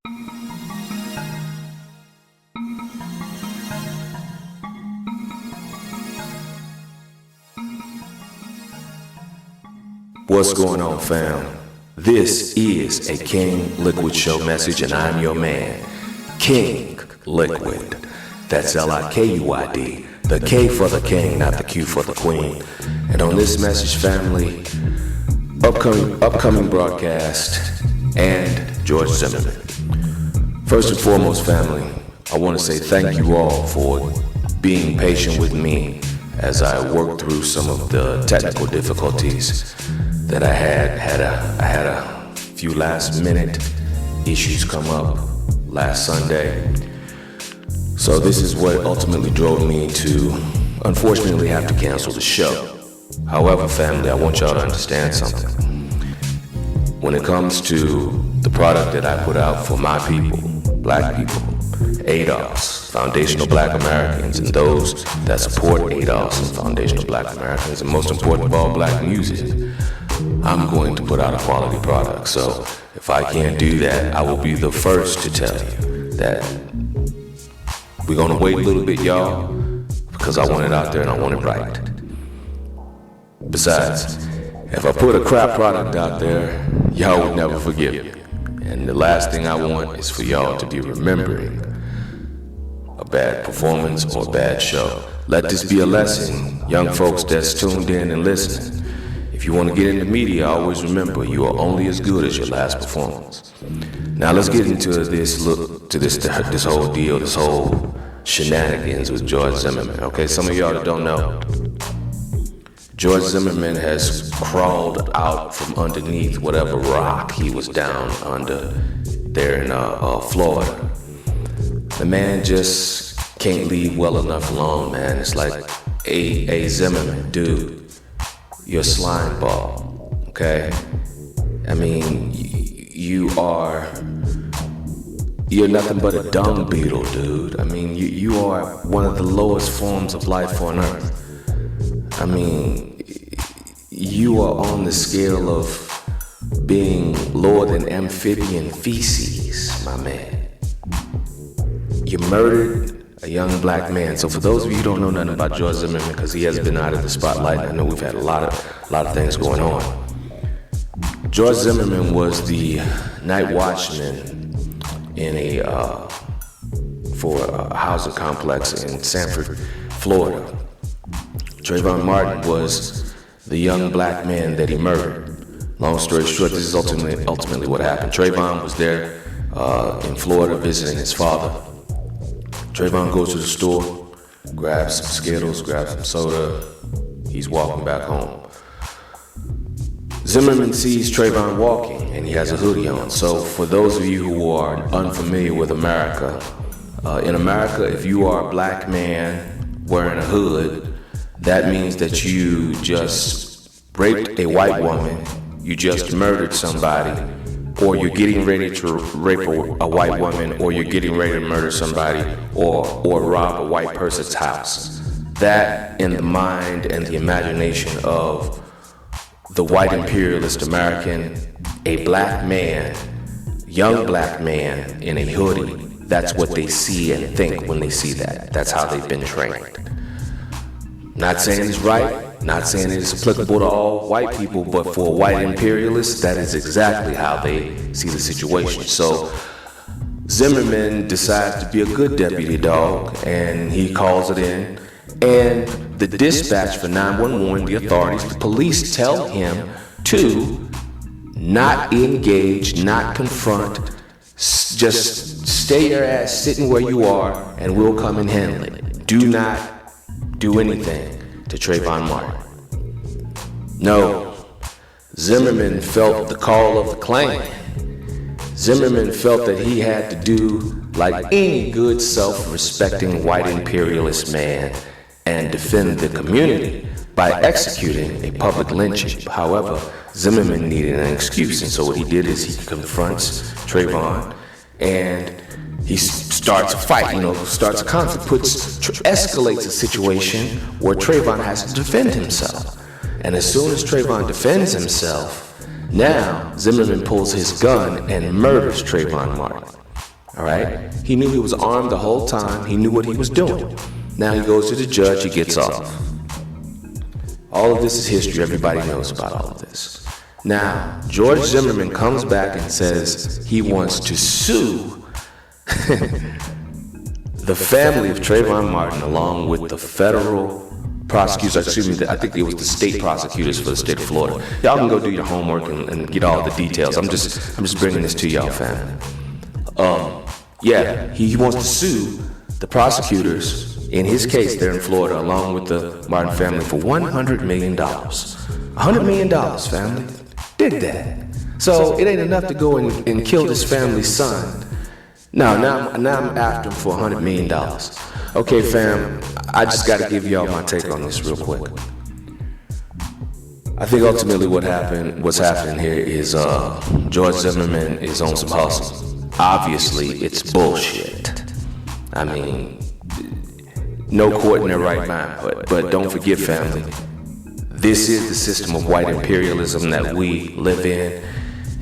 What's going on, fam? This is a King LiKuiD SHow message, and I'm your man, King LiKuiD. That's LiKuid. The K for the king, not the Q for the queen. And on this message, family, upcoming broadcast, and George Zimmerman. First and foremost, family, I want to say thank you all for being patient with me as I worked through some of the technical difficulties that I had a few last minute issues come up last Sunday. So this is what ultimately drove me to unfortunately have to cancel the show. However, family, I want y'all to understand something. When it comes to the product that I put out for my people, black people, ADOS, Foundational Black Americans, and those that support ADOS and Foundational Black Americans, and most important of all, black music, I'm going to put out a quality product. So if I can't do that, I will be the first to tell you that we're gonna wait a little bit, y'all, because I want it out there and I want it right. Besides, if I put a crap product out there, y'all would never forgive me. And the last thing I want is for y'all to be remembering a bad performance or a bad show. Let this be a lesson, young folks that's tuned in and listening. If you want to get into media, always remember you are only as good as your last performance. Now let's get into this whole deal, this whole shenanigans with George Zimmerman. Okay, some of y'all that don't know, George Zimmerman has crawled out from underneath whatever rock he was down under there in Florida. The man just can't leave well enough alone, man. It's like, hey, Zimmerman, dude, you're a slime ball, okay? I mean, you're nothing but a dung beetle, dude. I mean, you are one of the lowest forms of life on earth. I mean, you are on the scale of being lower than amphibian feces, my man. You murdered a young black man. So for those of you who don't know nothing about George Zimmerman, because he has been out of the spotlight, I know we've had a lot of things going on. George Zimmerman was the night watchman in for a housing complex in Sanford, Florida. Trayvon Martin was the young black man that he murdered. Long story short, this is ultimately what happened. Trayvon was there in Florida visiting his father. Trayvon goes to the store, grabs some Skittles, grabs some soda. He's walking back home. Zimmerman sees Trayvon walking, and he has a hoodie on. So for those of you who are unfamiliar with America, in America, if you are a black man wearing a hood, that means that you just raped a white woman, you just murdered somebody, or you're getting ready to rape a white woman, or you're getting ready to murder somebody, or rob a white person's house. That, in the mind and the imagination of the white imperialist American, a black man, young black man in a hoodie, that's what they see and think when they see that. That's how they've been trained. Not saying it's right, not saying it's applicable to all white people, but for a white imperialist, that is exactly how they see the situation. So Zimmerman decides to be a good deputy dog, and he calls it in. And the dispatch for 911, the authorities, the police tell him to not engage, not confront, just stay your ass sitting where you are, and we'll come and handle it. Do not do anything to Trayvon Martin. No, Zimmerman felt the call of the clan. Zimmerman felt that he had to do like any good self-respecting white imperialist man and defend the community by executing a public lynching. However, Zimmerman needed an excuse, and so what he did is he confronts Trayvon and he starts a fight, starts a conflict, escalates a situation where Trayvon has to defend himself. And as soon as Trayvon defends himself, now Zimmerman pulls his gun and murders Trayvon Martin. All right? He knew he was armed the whole time. He knew what he was doing. Now he goes to the judge, he gets off. All of this is history. Everybody knows about all of this. Now, George Zimmerman comes back and says he wants to sue the family of Trayvon Martin along with the federal prosecutors, I think it was the state prosecutors for the state of Florida. Y'all can go do your homework and get all the details. I'm just bringing this to y'all, family. He wants to sue the prosecutors in his case there in Florida along with the Martin family for $100 million. $100 million, family. Dig that. So it ain't enough to go and kill this family's son. Now I'm after him for $100 million. Okay, fam, I just got to give y'all my take on this real quick. I think ultimately what's happening here is George Zimmerman is on some hustle. Obviously, it's bullshit. I mean, no court in their right mind, but don't forget, family, this is the system of white imperialism that we live in,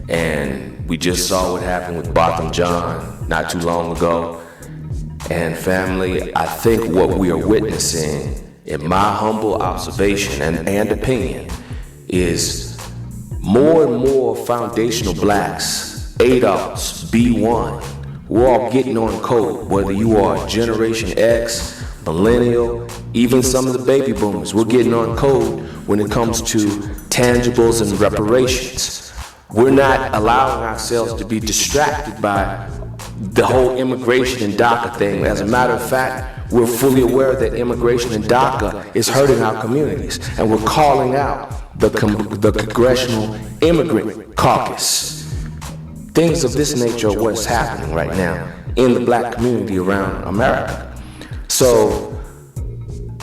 and we just saw what happened with Botham Jean not too long ago. And family, I think what we are witnessing, in my humble observation and opinion, is more and more foundational blacks, adults, B1, we're all getting on code, whether you are Generation X, Millennial, even some of the baby boomers, we're getting on code when it comes to tangibles and reparations. We're not allowing ourselves to be distracted by the whole immigration and DACA thing. As a matter of fact, we're fully aware that immigration and DACA is hurting our communities, and we're calling out the Congressional Immigrant Caucus. Things of this nature are what's happening right now in the black community around America. So,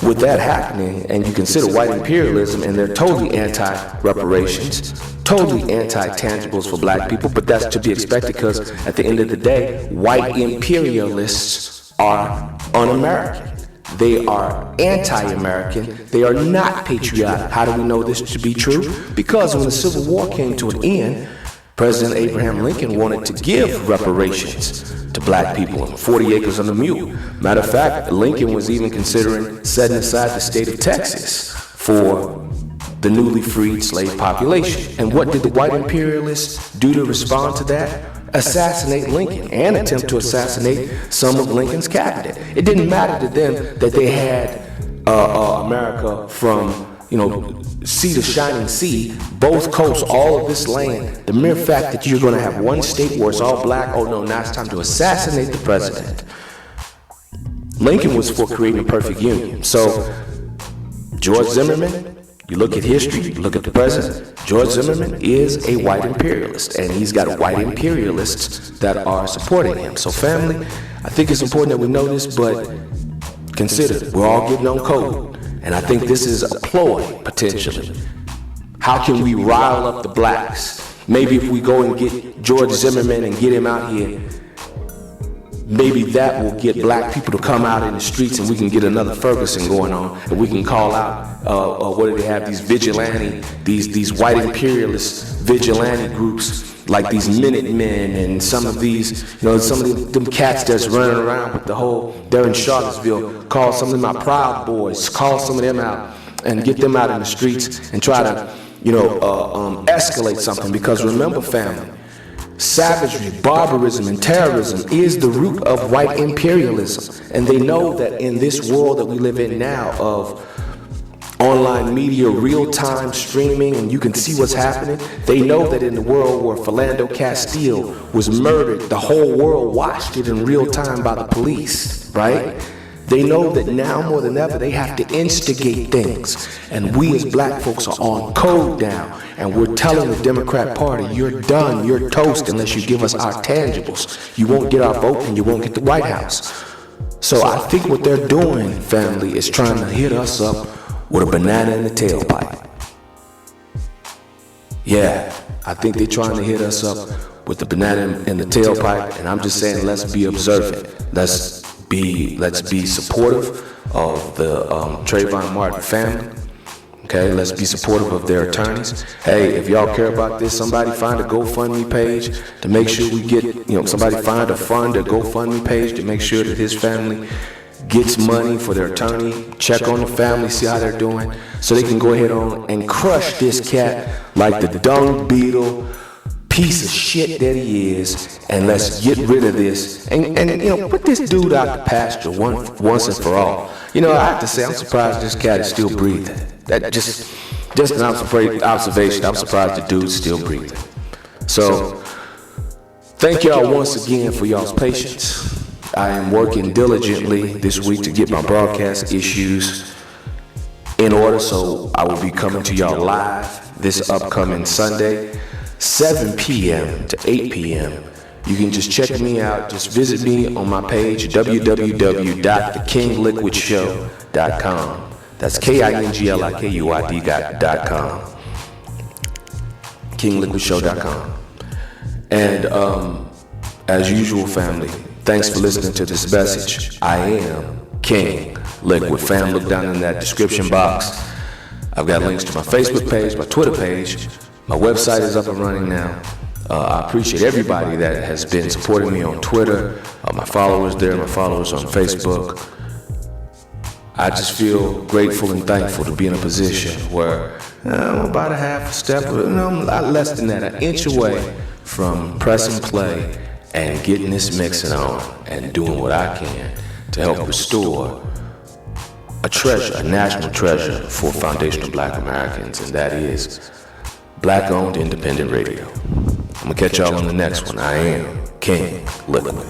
with that happening, and you consider white imperialism, and they're totally anti-reparations, totally anti-tangibles for black people, but that's to be expected because at the end of the day, white imperialists are un-American. They are anti-American. They are not patriotic. How do we know this to be true? Because when the Civil War came to an end, President Abraham Lincoln wanted to give reparations to black people, 40 acres on a mule. Matter of fact, Lincoln was even considering setting aside the state of Texas for the newly freed slave population. And what did the white imperialists do to respond to that? Assassinate Lincoln and attempt to assassinate some of Lincoln's cabinet. It didn't matter to them that they had America from sea to shining sea, both coasts, all of this land. The mere fact that you're going to have one state where it's all black, oh no, now it's time to assassinate the president. Lincoln was for creating a perfect union. So George Zimmerman, you look at history, you look at the president, George Zimmerman is a white imperialist, and he's got white imperialists that are supporting him. So family, I think it's important that we know this, but consider, we're all getting on code. And I think this is a ploy, potentially. How can we rile up the blacks? Maybe if we go and get George Zimmerman and get him out here, maybe that will get black people to come out in the streets, and we can get another Ferguson going on, and we can call out, what do they have, these vigilante, these white imperialist vigilante groups, like these Minutemen and some of these, some of them cats that's running around with the whole, they're in Charlottesville, call some of them our Proud Boys, call some of them out and get them out in the streets and try to, escalate something. Because remember, family, savagery, barbarism, and terrorism is the root of white imperialism. And they know that in this world that we live in now of online media, real-time streaming, and you can see what's happening. They know that in the world where Philando Castile was murdered, the whole world watched it in real time by the police, right? They know that now more than ever they have to instigate things. And we as black folks are on code now. And we're telling the Democrat Party, you're done, you're toast unless you give us our tangibles. You won't get our vote and you won't get the White House. So I think what they're doing, family, is trying to hit us up with a banana in the tailpipe. Yeah, I think they're trying to hit us up with the banana in the tailpipe, and I'm just saying, let's be observant. Let's be supportive of the Trayvon Martin family. Okay, let's be supportive of their attorneys. Hey, if y'all care about this, somebody find a GoFundMe page to make sure we get, somebody find a fund, a GoFundMe page to make sure that his family gets money for their attorney. Check on the family, see how they're doing, so they can go ahead on and crush this cat like the dung beetle piece of shit that he is, and let's get rid of this and put this dude out the pasture once and for all. I have to say, I'm surprised this cat is still breathing. That just an observation. I'm surprised the dude's still breathing. So, thank y'all once again for y'all's patience. I am working diligently this week to get my broadcast issues in order, so I will be coming to y'all live this upcoming Sunday, 7 p.m. to 8 p.m. You can just check me out. Just visit me on my page, www.thekinglikuidshow.com. That's KINGLIKUID.com. KingLiKuidshow.com. And as usual, family, thanks for listening to this message. I am King Liquid. Fam, look down in that description box. I've got links to my Facebook page, my Twitter page. My website is up and running now. I appreciate everybody that has been supporting me on Twitter, my followers there, my followers on Facebook. I just feel grateful and thankful to be in a position where I'm about a half a step, I'm a lot less than that, an inch away from pressing play and getting this mixing on and doing what I can to help restore a treasure, a national treasure for foundational Black Americans, and that is Black-owned independent radio. I'm gonna catch y'all on the next one. I am King LiKuiD.